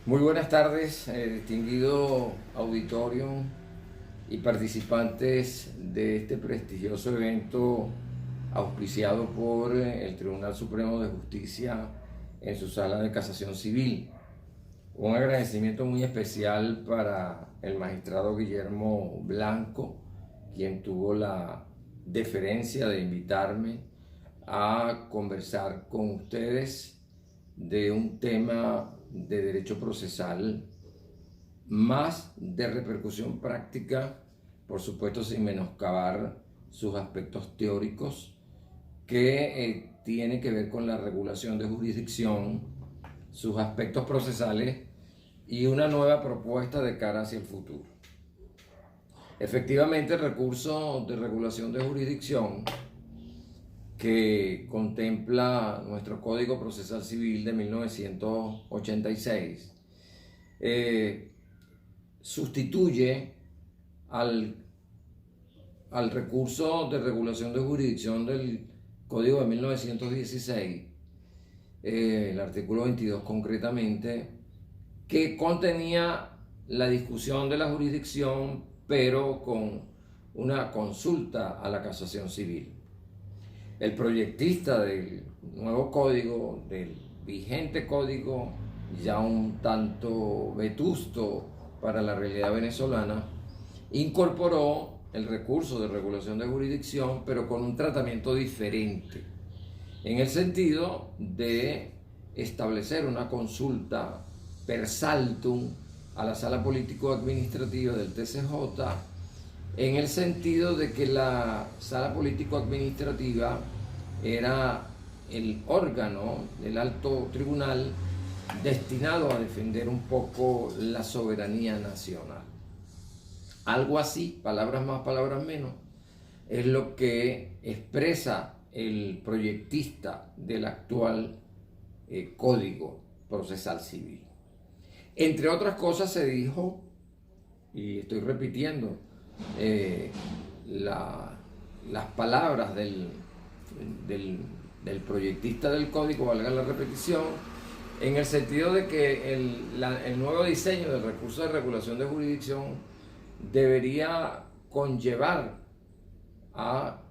Muy buenas tardes, distinguido auditorio y participantes de este prestigioso evento auspiciado por el Tribunal Supremo de Justicia en su sala de casación civil. Un agradecimiento muy especial para el magistrado Guillermo Blanco, quien tuvo la deferencia de invitarme a conversar con ustedes de un tema de derecho procesal más de repercusión práctica, por supuesto sin menoscabar sus aspectos teóricos, que tiene que ver con la regulación de jurisdicción, sus aspectos procesales y una nueva propuesta de cara hacia el futuro. Efectivamente, el recurso de regulación de jurisdicción que contempla nuestro Código Procesal Civil de 1986 sustituye al recurso de regulación de jurisdicción del Código de 1916, el artículo 22 concretamente, que contenía la discusión de la jurisdicción, pero con una consulta a la casación civil. El proyectista del nuevo código, del vigente código, ya un tanto vetusto para la realidad venezolana, incorporó el recurso de regulación de jurisdicción, pero con un tratamiento diferente, en el sentido de establecer una consulta per saltum a la sala político-administrativa del TCJ, en el sentido de que la sala político-administrativa era el órgano del alto tribunal destinado a defender un poco la soberanía nacional. Algo así, palabras más, palabras menos, es lo que expresa el proyectista del actual Código Procesal Civil. Entre otras cosas se dijo, y estoy repitiendo las palabras del proyectista del código, valga la repetición, en el sentido de que el nuevo diseño del recurso de regulación de jurisdicción debería conllevar a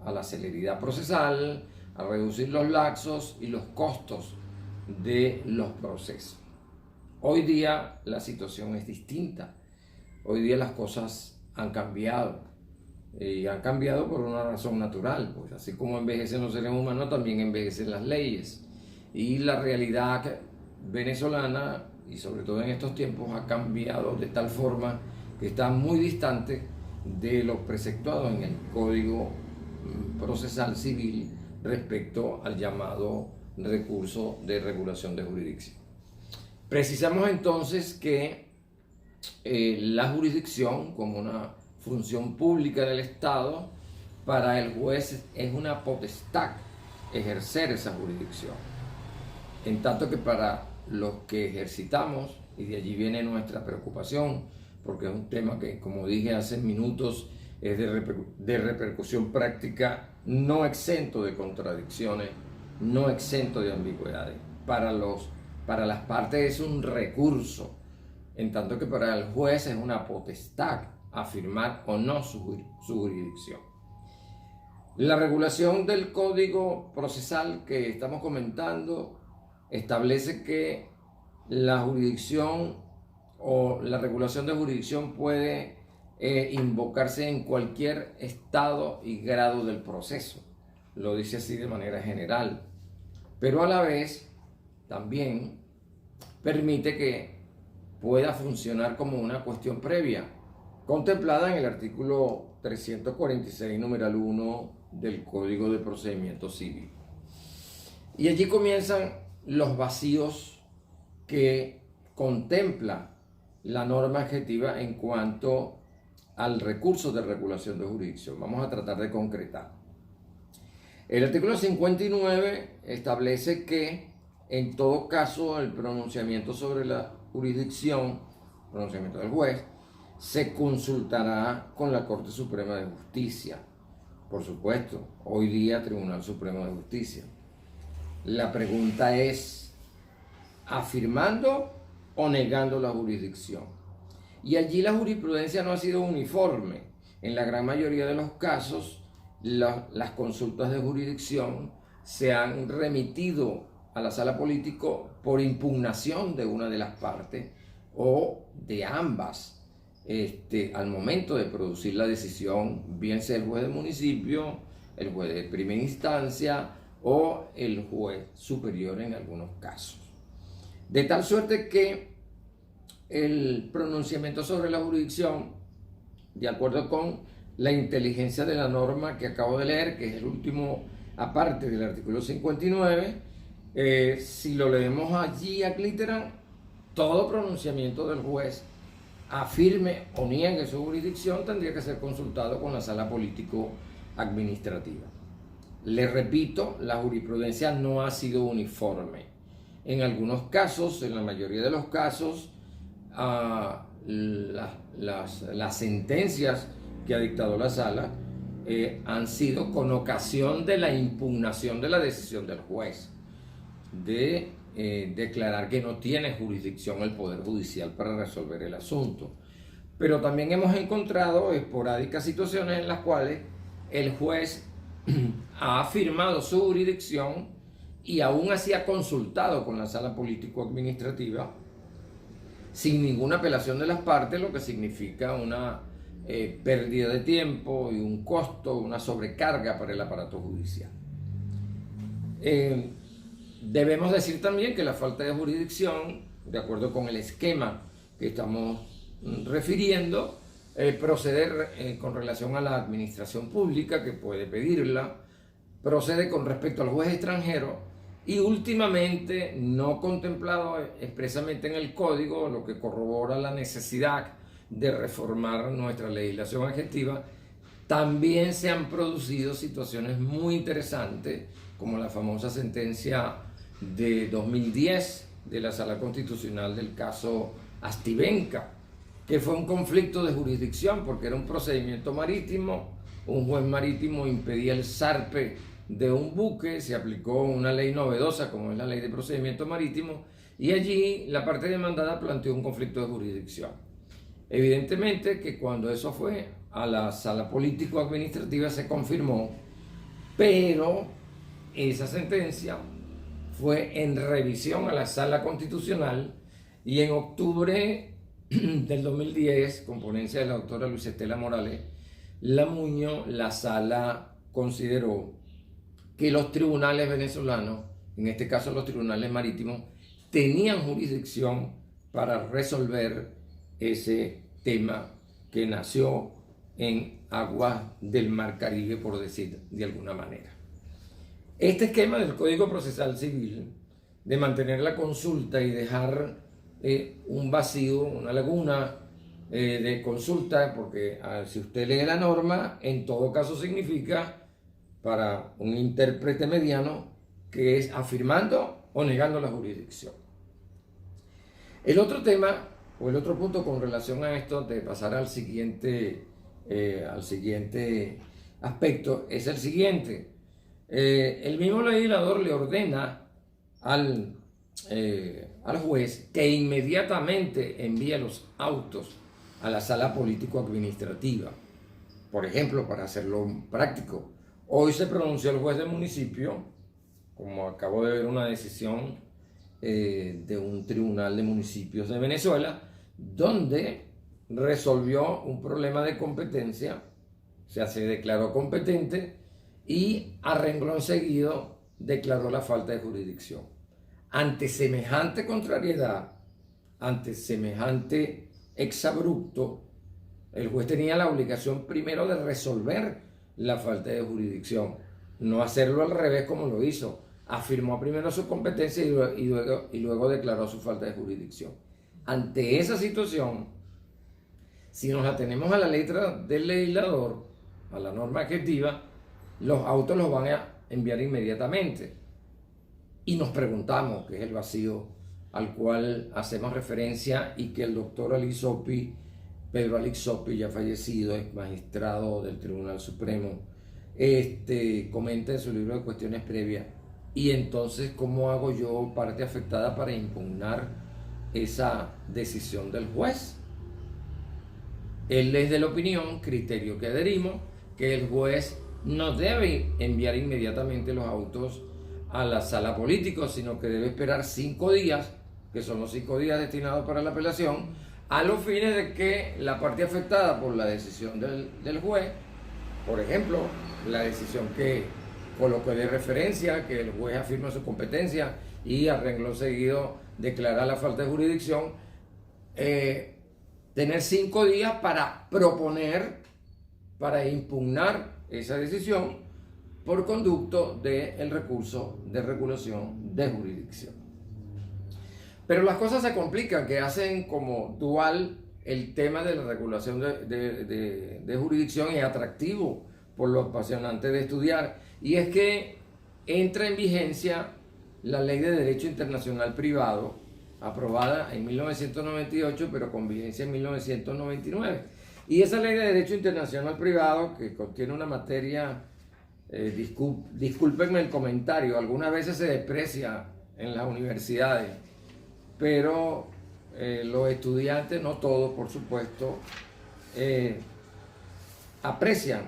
la celeridad procesal, a reducir los lapsos y los costos de los procesos. Hoy día la situación es distinta. Hoy día las cosas han cambiado. Y han cambiado por una razón natural, pues así como envejecen los seres humanos, también envejecen las leyes. Y la realidad venezolana, y sobre todo en estos tiempos, ha cambiado de tal forma que está muy distante de lo preceptuado en el Código Procesal Civil respecto al llamado recurso de regulación de jurisdicción. Precisamos entonces que la jurisdicción, como una función pública del Estado, para el juez es una potestad ejercer esa jurisdicción, en tanto que para los que ejercitamos, y de allí viene nuestra preocupación, porque es un tema que, como dije hace minutos, es de repercusión práctica, no exento de contradicciones, no exento de ambigüedades. Para las partes es un recurso, en tanto que para el juez es una potestad afirmar o no su jurisdicción. La regulación del Código Procesal que estamos comentando establece que la jurisdicción o la regulación de jurisdicción puede invocarse en cualquier estado y grado del proceso. Lo dice así de manera general, pero a la vez también permite que pueda funcionar como una cuestión previa, contemplada en el artículo 346, numeral 1 del Código de Procedimiento Civil. Y allí comienzan los vacíos que contempla la norma adjetiva en cuanto al recurso de regulación de jurisdicción. Vamos a tratar de concretar. El artículo 59 establece que en todo caso el pronunciamiento sobre la jurisdicción, pronunciamiento del juez, se consultará con la Corte Suprema de Justicia. Por supuesto, hoy día Tribunal Supremo de Justicia. La pregunta es, ¿afirmando o negando la jurisdicción. Y allí la jurisprudencia no ha sido uniforme. En la gran mayoría de los casos, las consultas de jurisdicción se han remitido a la sala político por impugnación de una de las partes o de ambas al momento de producir la decisión, bien sea el juez del municipio, el juez de primera instancia o el juez superior en algunos casos. De tal suerte que el pronunciamiento sobre la jurisdicción, de acuerdo con la inteligencia de la norma que acabo de leer, que es el último aparte del artículo 59, si lo leemos allí ad literam, todo pronunciamiento del juez afirme o niegue su jurisdicción tendría que ser consultado con la sala político-administrativa. Le repito, la jurisprudencia no ha sido uniforme. En algunos casos, en la mayoría de los casos, las sentencias que ha dictado la sala han sido con ocasión de la impugnación de la decisión del juez, de declarar que no tiene jurisdicción el Poder Judicial para resolver el asunto. Pero también hemos encontrado esporádicas situaciones en las cuales el juez ha afirmado su jurisdicción y aún así ha consultado con la sala político-administrativa sin ninguna apelación de las partes, lo que significa una pérdida de tiempo y un costo, una sobrecarga para el aparato judicial. Debemos decir también que la falta de jurisdicción, de acuerdo con el esquema que estamos refiriendo, procede con relación a la administración pública, que puede pedirla, procede con respecto al juez extranjero y últimamente no contemplado expresamente en el código, lo que corrobora la necesidad de reformar nuestra legislación adjetiva. También se han producido situaciones muy interesantes, como la famosa sentencia de 2010 de la Sala Constitucional del caso Astivenca, que fue un conflicto de jurisdicción porque era un procedimiento marítimo, un juez marítimo impedía el zarpe de un buque, se aplicó una ley novedosa como es la Ley de Procedimiento Marítimo y allí la parte demandada planteó un conflicto de jurisdicción. Evidentemente que cuando eso fue a la sala político-administrativa se confirmó, pero esa sentencia fue en revisión a la sala constitucional y en octubre del 2010, con ponencia de la doctora Luis Estela Morales Lamuño, la sala consideró que los tribunales venezolanos, en este caso los tribunales marítimos, tenían jurisdicción para resolver ese tema que nació en aguas del Mar Caribe, por decir de alguna manera. Este esquema del Código Procesal Civil, de mantener la consulta y dejar un vacío, una laguna de consulta, porque si usted lee la norma, en todo caso significa, para un intérprete mediano, que es afirmando o negando la jurisdicción. El otro tema, o el otro punto con relación a esto, de pasar al siguiente aspecto, es el siguiente. El mismo legislador le ordena al juez que inmediatamente envíe los autos a la sala político-administrativa. Por ejemplo, para hacerlo práctico, hoy se pronunció el juez del municipio, como acabo de ver una decisión de un tribunal de municipios de Venezuela, donde resolvió un problema de competencia, o sea, se declaró competente y a renglón seguido declaró la falta de jurisdicción. Ante semejante contrariedad, ante semejante exabrupto, el juez tenía la obligación primero de resolver la falta de jurisdicción, no hacerlo al revés como lo hizo. Afirmó primero su competencia y luego declaró su falta de jurisdicción. Ante esa situación, si nos atenemos a la letra del legislador, a la norma adjetiva, los autos los van a enviar inmediatamente. Y nos preguntamos, que es el vacío al cual hacemos referencia y que el doctor Pedro Alix Sopi, ya fallecido, es magistrado del Tribunal Supremo, comenta en su libro de Cuestiones Previas. Y entonces, ¿cómo hago yo, parte afectada, para impugnar esa decisión del juez. Él es de la opinión, criterio que adherimos, que el juez no debe enviar inmediatamente los autos a la sala política, sino que debe esperar 5 días, que son los 5 días destinados para la apelación, a los fines de que la parte afectada por la decisión del juez, por ejemplo, la decisión que coloqué de referencia, que el juez afirma su competencia y a renglón seguido declara la falta de jurisdicción, tener 5 días para proponer, para impugnar esa decisión por conducto del recurso de regulación de jurisdicción. Pero las cosas se complican, que hacen como dual el tema de la regulación de jurisdicción y atractivo por lo apasionante de estudiar. Y es que entra en vigencia la Ley de Derecho Internacional Privado, aprobada en 1998, pero con vigencia en 1999. Y esa Ley de Derecho Internacional Privado, que contiene una materia, discúlpenme el comentario, algunas veces se desprecia en las universidades, pero los estudiantes, no todos por supuesto, aprecian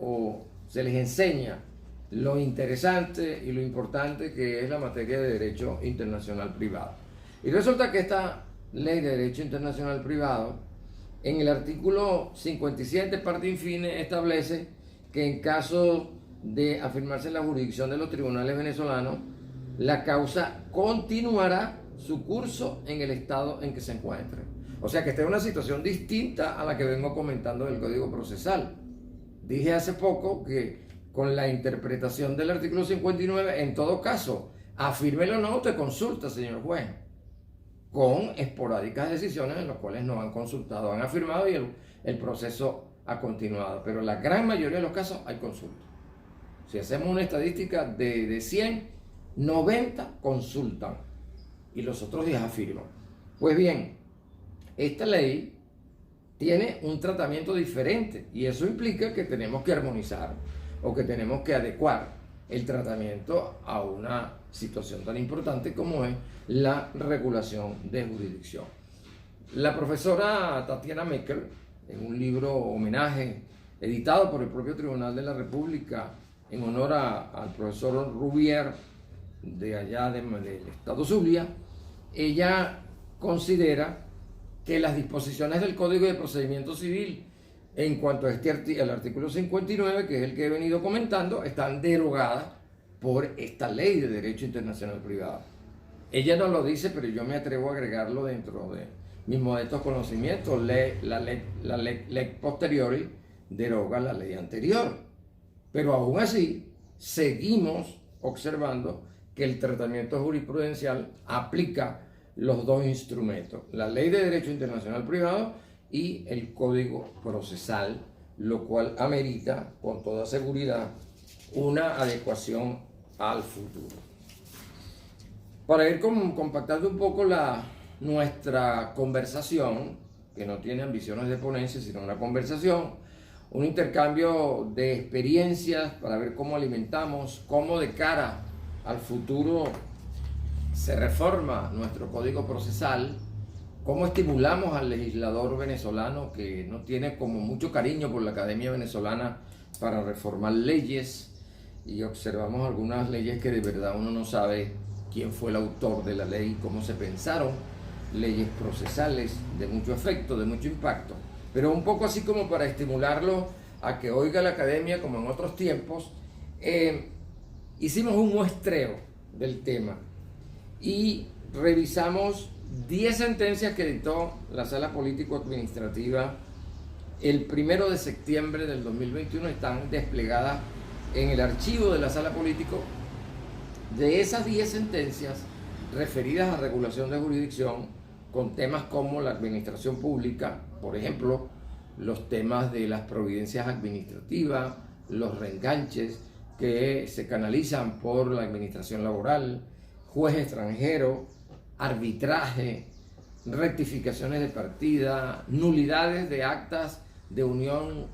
o se les enseña lo interesante y lo importante que es la materia de Derecho Internacional Privado. Y resulta que esta Ley de Derecho Internacional Privado, en el artículo 57, parte infine, establece que en caso de afirmarse la jurisdicción de los tribunales venezolanos, la causa continuará su curso en el estado en que se encuentre. O sea que esta es una situación distinta a la que vengo comentando del Código Procesal. Dije hace poco que con la interpretación del artículo 59, en todo caso, afírmelo o no, te consulta, señor juez, con esporádicas decisiones en las cuales no han consultado, han afirmado y el proceso ha continuado. Pero en la gran mayoría de los casos hay consulta. Si hacemos una estadística de 100, 90 consultan y los otros 10 afirman. Pues bien, esta ley tiene un tratamiento diferente y eso implica que tenemos que armonizar o que tenemos que adecuar el tratamiento a una situación tan importante como es la regulación de jurisdicción. La profesora Tatiana Meckel, en un libro homenaje editado por el propio Tribunal de la República en honor al profesor Rubier de allá del estado Zulia, ella considera que las disposiciones del Código de Procedimiento Civil en cuanto a el artículo 59, que es el que he venido comentando, están derogadas por esta Ley de Derecho Internacional Privado. Ella no lo dice, pero yo me atrevo a agregarlo dentro de mis modestos conocimientos. La ley posteriori deroga la ley anterior. Pero aún así, seguimos observando que el tratamiento jurisprudencial aplica los dos instrumentos, la Ley de Derecho Internacional Privado y el Código Procesal, lo cual amerita con toda seguridad una adecuación al futuro. Para ir compactando un poco nuestra conversación, que no tiene ambiciones de ponencia, sino una conversación, un intercambio de experiencias para ver cómo alimentamos, cómo de cara al futuro se reforma nuestro Código Procesal, cómo estimulamos al legislador venezolano que no tiene como mucho cariño por la Academia Venezolana para reformar leyes, y observamos algunas leyes que de verdad uno no sabe quién fue el autor de la ley, cómo se pensaron, leyes procesales de mucho efecto, de mucho impacto, pero un poco así como para estimularlo a que oiga la Academia como en otros tiempos. Hicimos un muestreo del tema y revisamos 10 sentencias que dictó la Sala Político-Administrativa el 1 de septiembre del 2021. Están desplegadas en el archivo de la Sala Político. De esas 10 sentencias referidas a regulación de jurisdicción, con temas como la administración pública, por ejemplo, los temas de las providencias administrativas, los reenganches que se canalizan por la administración laboral, juez extranjero, arbitraje, rectificaciones de partida, nulidades de actas de unión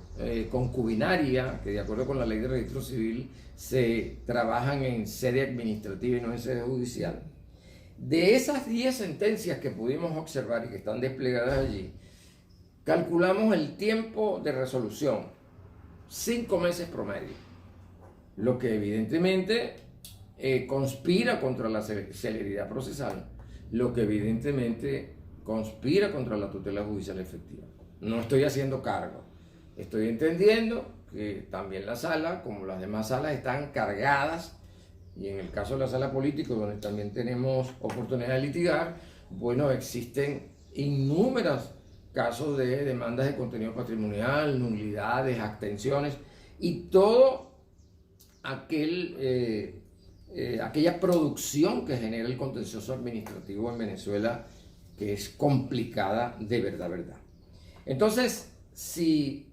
concubinaria, que de acuerdo con la Ley de Registro Civil se trabajan en sede administrativa y no en sede judicial. De esas 10 sentencias que pudimos observar y que están desplegadas allí, calculamos el tiempo de resolución, 5 meses promedio, lo que evidentemente conspira contra la celeridad procesal, lo que evidentemente conspira contra la tutela judicial efectiva. No estoy haciendo cargo, estoy entendiendo que también la sala, como las demás salas, están cargadas, y en el caso de la sala política, donde también tenemos oportunidad de litigar, bueno, existen innúmeros casos de demandas de contenido patrimonial, nulidades, abstenciones y todo aquella producción que genera el contencioso administrativo en Venezuela, que es complicada de verdad. Entonces, si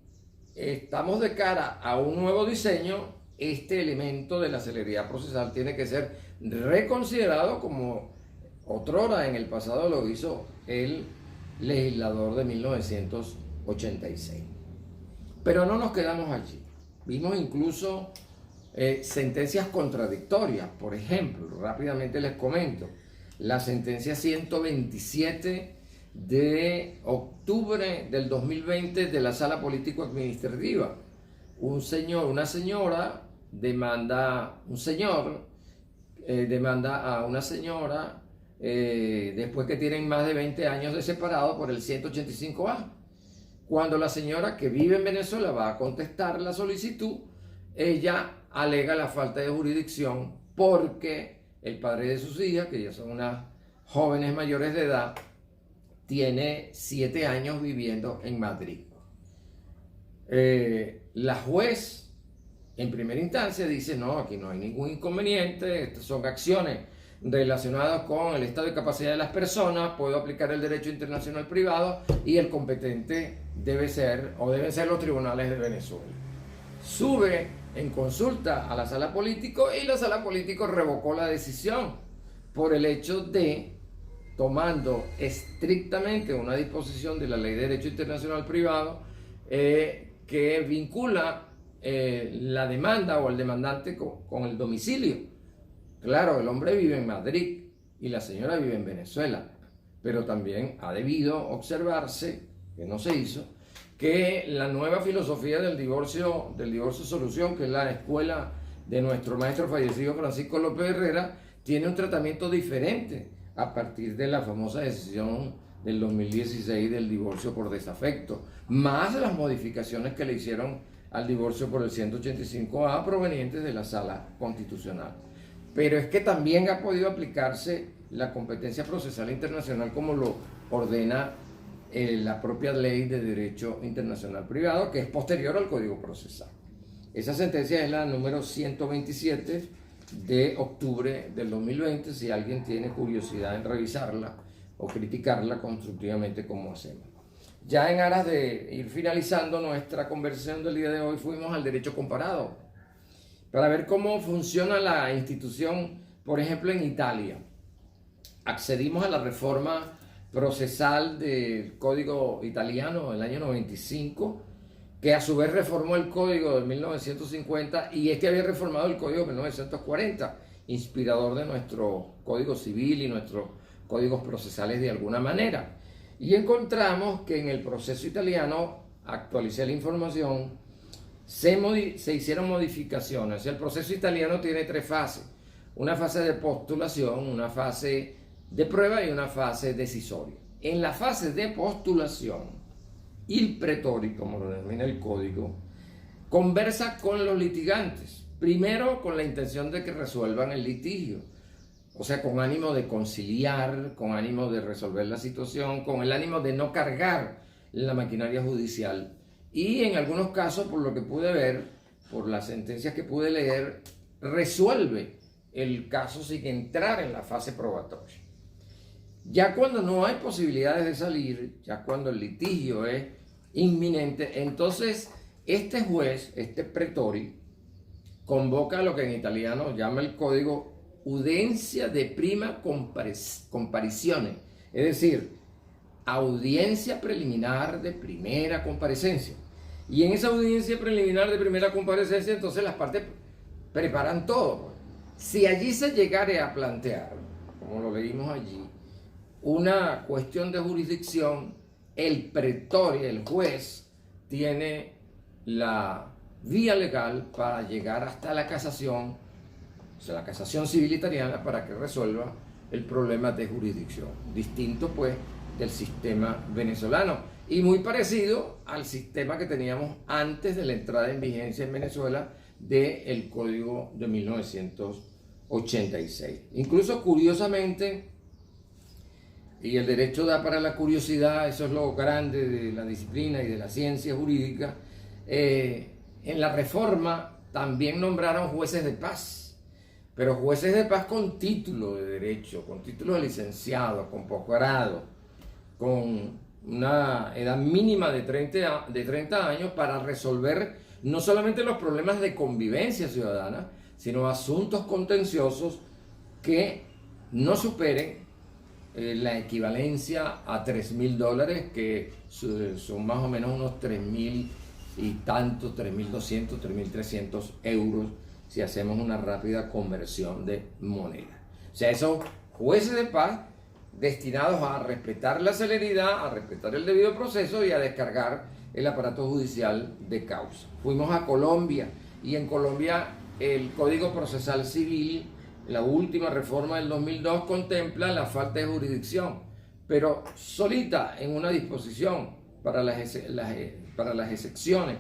estamos de cara a un nuevo diseño, este elemento de la celeridad procesal tiene que ser reconsiderado, como otrora en el pasado lo hizo el legislador de 1986. Pero no nos quedamos allí. Vimos incluso sentencias contradictorias. Por ejemplo, rápidamente les comento, la sentencia 127 de octubre del 2020 de la Sala Político-Administrativa. Una señora demanda a una señora después que tienen más de 20 años de separado por el 185A. Cuando la señora, que vive en Venezuela, va a contestar la solicitud, ella alega la falta de jurisdicción porque el padre de sus hijas, que ya son unas jóvenes mayores de edad, tiene 7 años viviendo en Madrid. La juez en primera instancia dice: no, aquí no hay ningún inconveniente, estas son acciones relacionadas con el estado de capacidad de las personas, puedo aplicar el derecho internacional privado y el competente deben ser los tribunales de Venezuela. Sube en consulta a la sala político y la sala político revocó la decisión por el hecho de, tomando estrictamente una disposición de la Ley de Derecho Internacional Privado que vincula la demanda o el demandante con el domicilio. Claro, el hombre vive en Madrid y la señora vive en Venezuela, pero también ha debido observarse, que no se hizo, que la nueva filosofía del divorcio solución, que es la escuela de nuestro maestro fallecido Francisco López Herrera, tiene un tratamiento diferente a partir de la famosa decisión del 2016 del divorcio por desafecto, más las modificaciones que le hicieron al divorcio por el 185A provenientes de la Sala Constitucional. Pero es que también ha podido aplicarse la competencia procesal internacional como lo ordena la propia Ley de Derecho Internacional Privado, que es posterior al Código Procesal. Esa sentencia es la número 127 de octubre del 2020, si alguien tiene curiosidad en revisarla o criticarla constructivamente como hacemos. Ya en aras de ir finalizando nuestra conversación del día de hoy, fuimos al derecho comparado para ver cómo funciona la institución, por ejemplo, en Italia. Accedimos a la reforma procesal del Código Italiano del año 95, que a su vez reformó el Código de 1950 y este había reformado el Código de 1940, inspirador de nuestro Código Civil y nuestros códigos procesales de alguna manera. Y encontramos que en el proceso italiano, actualicé la información, se hicieron modificaciones. El proceso italiano tiene 3 fases: una fase de postulación, una fase de prueba y una fase decisoria. En la fase de postulación, il pretori, como lo denomina el código, conversa con los litigantes, primero con la intención de que resuelvan el litigio, o sea, con ánimo de conciliar, con ánimo de resolver la situación, con el ánimo de no cargar la maquinaria judicial. Y en algunos casos, por lo que pude ver, por las sentencias que pude leer, resuelve el caso sin entrar en la fase probatoria. Ya cuando no hay posibilidades de salir, ya cuando el litigio es inminente, entonces este juez, este pretori, convoca lo que en italiano llama el código udencia de prima comparisione, es decir, audiencia preliminar de primera comparecencia. Y en esa audiencia preliminar de primera comparecencia, entonces las partes preparan todo. Si allí se llegare a plantear como lo leímos allí, una cuestión de jurisdicción, el pretorio, el juez, tiene la vía legal para llegar hasta la casación, o sea, la casación civil italiana, para que resuelva el problema de jurisdicción, distinto pues del sistema venezolano y muy parecido al sistema que teníamos antes de la entrada en vigencia en Venezuela del Código de 1986. Incluso curiosamente, y el derecho da para la curiosidad, eso es lo grande de la disciplina y de la ciencia jurídica, en la reforma también nombraron jueces de paz, pero jueces de paz con título de derecho, con título de licenciado, con posgrado, con una edad mínima de 30 años para resolver no solamente los problemas de convivencia ciudadana, sino asuntos contenciosos que no superen la equivalencia a $3.000, que son más o menos unos 3.000 y tantos, 3.200, 3.300 euros, si hacemos una rápida conversión de moneda. O sea, esos jueces de paz destinados a respetar la celeridad, a respetar el debido proceso y a descargar el aparato judicial de causa. Fuimos a Colombia y en Colombia el Código Procesal Civil, la última reforma del 2002, contempla la falta de jurisdicción, pero solita en una disposición para las excepciones,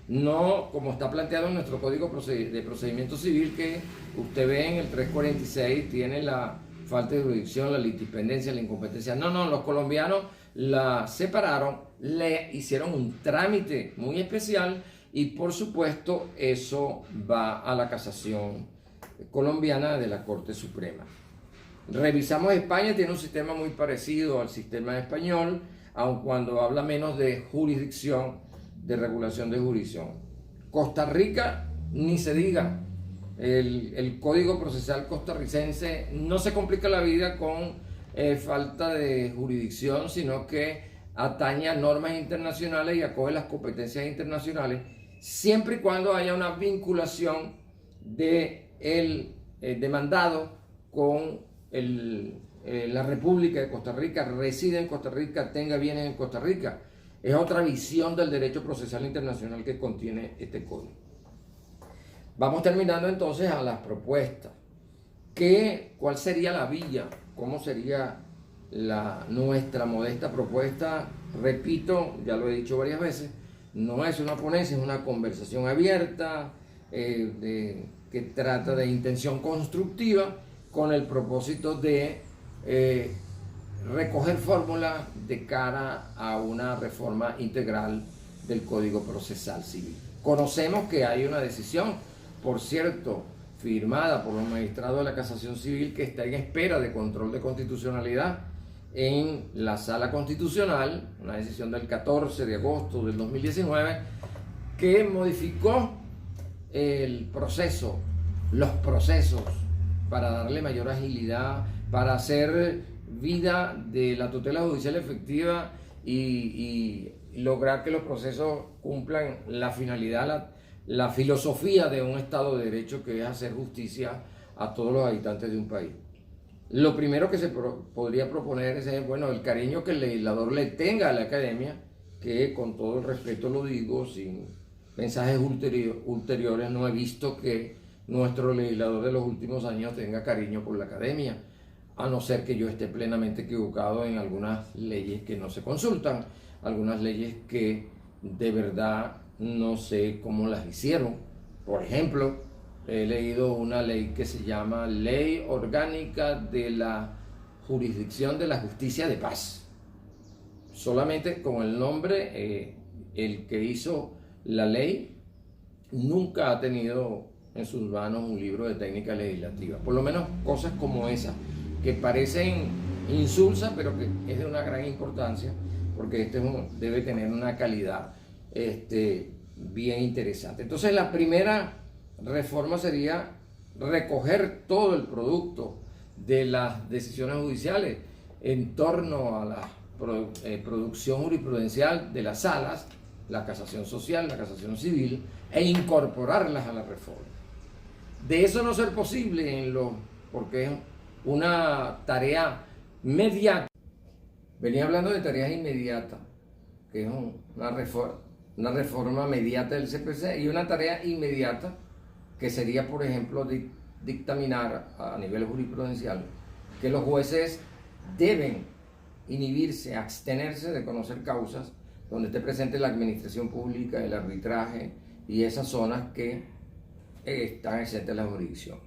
no como está planteado en nuestro Código de Procedimiento Civil, que usted ve en el 346, tiene la falta de jurisdicción, la litipendencia, la incompetencia. No, los colombianos la separaron, le hicieron un trámite muy especial y por supuesto eso va a la casación colombiana de la Corte Suprema. Revisamos España, tiene un sistema muy parecido al sistema español, aun cuando habla menos de jurisdicción, de regulación de jurisdicción. Costa Rica, ni se diga. El Código Procesal costarricense no se complica la vida con falta de jurisdicción, sino que atañe a normas internacionales y acoge las competencias internacionales, siempre y cuando haya una vinculación del demandado con la República de Costa Rica, reside en Costa Rica, tenga bienes en Costa Rica. Es otra visión del derecho procesal internacional que contiene este código. Vamos terminando entonces a las propuestas. ¿Cuál sería la vía? ¿Cómo sería nuestra modesta propuesta? Repito, ya lo he dicho varias veces, no es una ponencia, es una conversación abierta que trata de intención constructiva con el propósito de recoger fórmulas de cara a una reforma integral del Código Procesal Civil. Conocemos que hay una decisión, por cierto, firmada por los magistrados de la Casación Civil, que está en espera de control de constitucionalidad en la Sala Constitucional, una decisión del 14 de agosto del 2019, que modificó los procesos para darle mayor agilidad, para hacer vida de la tutela judicial efectiva y lograr que los procesos cumplan la finalidad, la filosofía de un Estado de Derecho, que es hacer justicia a todos los habitantes de un país. Lo primero que se podría proponer es, el cariño que el legislador le tenga a la academia, que con todo el respeto lo digo, sin mensajes ulteriores, no he visto que nuestro legislador de los últimos años tenga cariño por la academia, a no ser que yo esté plenamente equivocado en algunas leyes que no se consultan, algunas leyes que de verdad no sé cómo las hicieron. Por ejemplo, he leído una ley que se llama Ley Orgánica de la Jurisdicción de la Justicia de Paz. Solamente con el nombre, el que hizo la ley nunca ha tenido en sus manos un libro de técnica legislativa. Por lo menos cosas como esa, que parecen insulsas, pero que es de una gran importancia, porque debe tener una calidad bien interesante. Entonces, la primera reforma sería recoger todo el producto de las decisiones judiciales en torno a la producción jurisprudencial de las salas, la casación social, la casación civil, e incorporarlas a la reforma. De eso no ser posible porque una tarea mediata. Venía hablando de tareas inmediatas, que es una reforma mediata del CPC, y una tarea inmediata que sería, por ejemplo, dictaminar a nivel jurisprudencial que los jueces deben inhibirse, abstenerse de conocer causas donde esté presente la administración pública, el arbitraje y esas zonas que están exentas de la jurisdicción.